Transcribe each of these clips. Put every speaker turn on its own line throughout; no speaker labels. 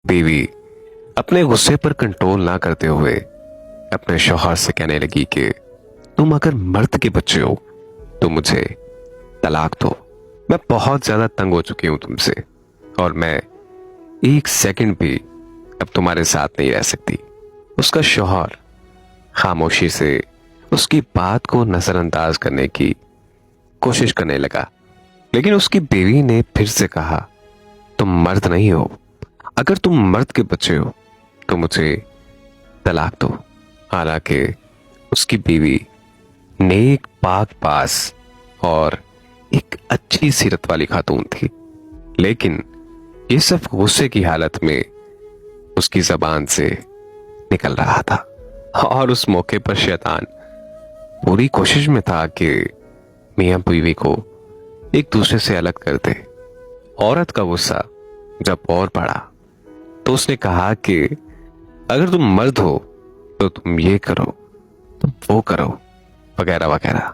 बीवी अपने गुस्से पर कंट्रोल ना करते हुए अपने शौहर से कहने लगी कि तुम अगर मर्द के बच्चे हो तो मुझे तलाक दो। मैं बहुत ज्यादा तंग हो चुकी हूं तुमसे और मैं एक सेकंड भी अब तुम्हारे साथ नहीं रह सकती। उसका शौहर खामोशी से उसकी बात को नजरअंदाज करने की कोशिश करने लगा, लेकिन उसकी बीवी ने फिर से कहा, तुम मर्द नहीं हो। अगर तुम मर्द के बच्चे हो तो मुझे तलाक दो। हालांकि उसकी बीवी नेक पाक पास और एक अच्छी सीरत वाली खातून थी, लेकिन ये सब गुस्से की हालत में उसकी जबान से निकल रहा था। और उस मौके पर शैतान पूरी कोशिश में था कि मियां बीवी को एक दूसरे से अलग कर दे। औरत का गुस्सा जब और बढ़ा तो उसने कहा कि अगर तुम मर्द हो तो तुम ये करो, तुम वो करो, वगैरह वगैरह।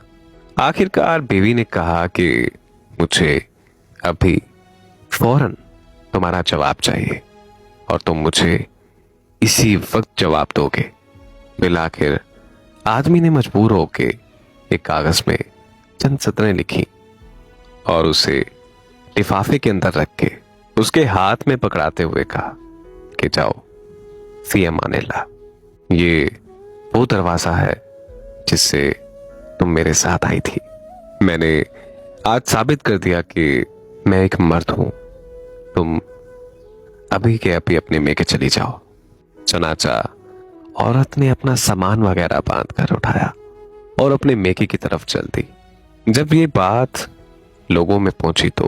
आखिरकार बीवी ने कहा कि मुझे अभी फौरन तुम्हारा जवाब चाहिए और तुम मुझे इसी वक्त जवाब दोगे। बिल आखिर आदमी ने मजबूर होके एक कागज में चंद सतरें लिखी और उसे लिफाफे के अंदर रख के उसके हाथ में पकड़ाते हुए कहा कि जाओ फी अमानिल्लाह। ये वो दरवाजा है जिससे तुम मेरे साथ आई थी। मैंने आज साबित कर दिया कि मैं एक मर्द हूं। तुम अभी के अभी अपने मेके चली जाओ। चनाचा औरत ने अपना सामान वगैरह बांध कर उठाया और अपने मेके की तरफ चल दी। जब ये बात लोगों में पहुंची तो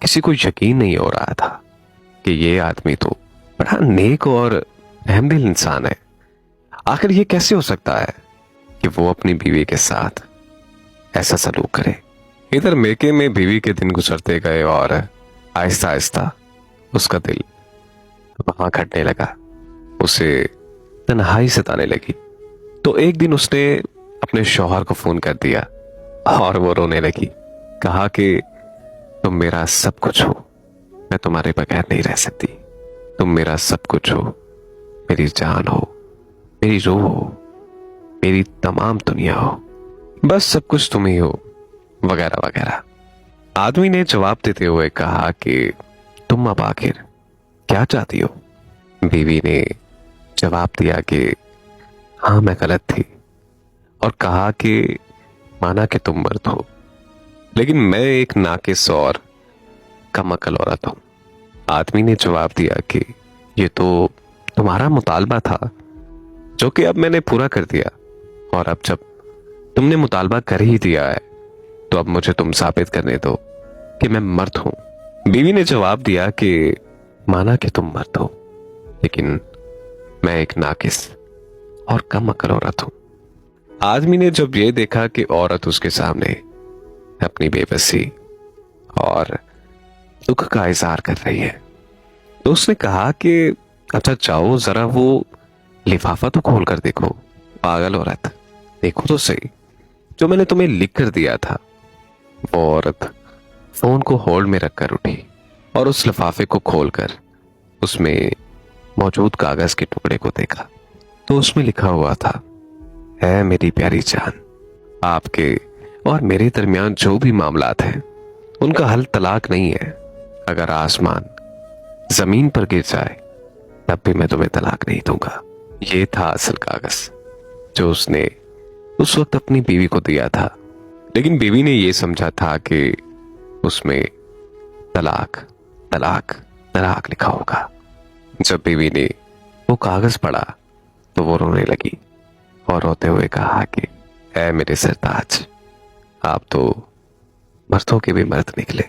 किसी को यकीन नहीं हो रहा था कि ये आदमी तो बड़ा नेक और अहमदिल इंसान है। आखिर ये कैसे हो सकता है कि वो अपनी बीवी के साथ ऐसा सलूक करे। इधर मेके में बीवी के दिन गुजरते गए और आहिस्ता आहिस्ता उसका दिल वहां घटने लगा। उसे तन्हाई सताने लगी। तो एक दिन उसने अपने शौहर को फोन कर दिया और वो रोने लगी। कहा कि तुम मेरा सब कुछ हो, मैं तुम्हारे बगैर नहीं रह सकती। तुम मेरा सब कुछ हो, मेरी जान हो, मेरी रूह हो, मेरी तमाम दुनिया हो, बस सब कुछ तुम ही हो, वगैरह वगैरह। आदमी ने जवाब देते हुए कहा कि तुम अब आखिर क्या चाहती हो। बीवी ने जवाब दिया कि हाँ मैं गलत थी और कहा कि माना कि तुम मर्द हो, लेकिन मैं एक नाकिस और कम अकल औरत हूं। आदमी ने जवाब दिया कि ये तो तुम्हारा मुतालबा था जो कि अब मैंने पूरा कर दिया, और अब जब तुमने मुतालबा कर ही दिया है तो अब मुझे तुम साबित करने दो कि मैं मर्द हूं। बीवी ने जवाब दिया कि माना कि तुम मर्द हो, लेकिन मैं एक नाकिस और कम अकल औरत हूं। आदमी ने जब ये देखा कि औरत उसके सामने अपनी बेबसी और दुख का इजहार कर रही है तो उसने कहा कि अच्छा जाओ जरा वो लिफाफा तो खोल कर देखो। पागल औरत, देखो तो सही जो मैंने तुम्हें लिख कर दिया था। वो औरत फोन को होल्ड में रखकर उठी और उस लिफाफे को खोलकर उसमें मौजूद कागज के टुकड़े को देखा तो उसमें लिखा हुआ था, है मेरी प्यारी जान, आपके और मेरे दरमियान जो भी मामलात हैं उनका हल तलाक नहीं है। अगर आसमान जमीन पर गिर जाए तब भी मैं तुम्हें तलाक नहीं दूंगा। ये था असल कागज जो उसने उस वक्त अपनी बीवी को दिया था, लेकिन बीवी ने यह समझा था कि उसमें तलाक तलाक तलाक लिखा होगा। जब बीवी ने वो कागज पढ़ा तो वो रोने लगी और रोते हुए कहा कि ऐ मेरे सरताज, आप तो मर्दों के भी मर्द निकले।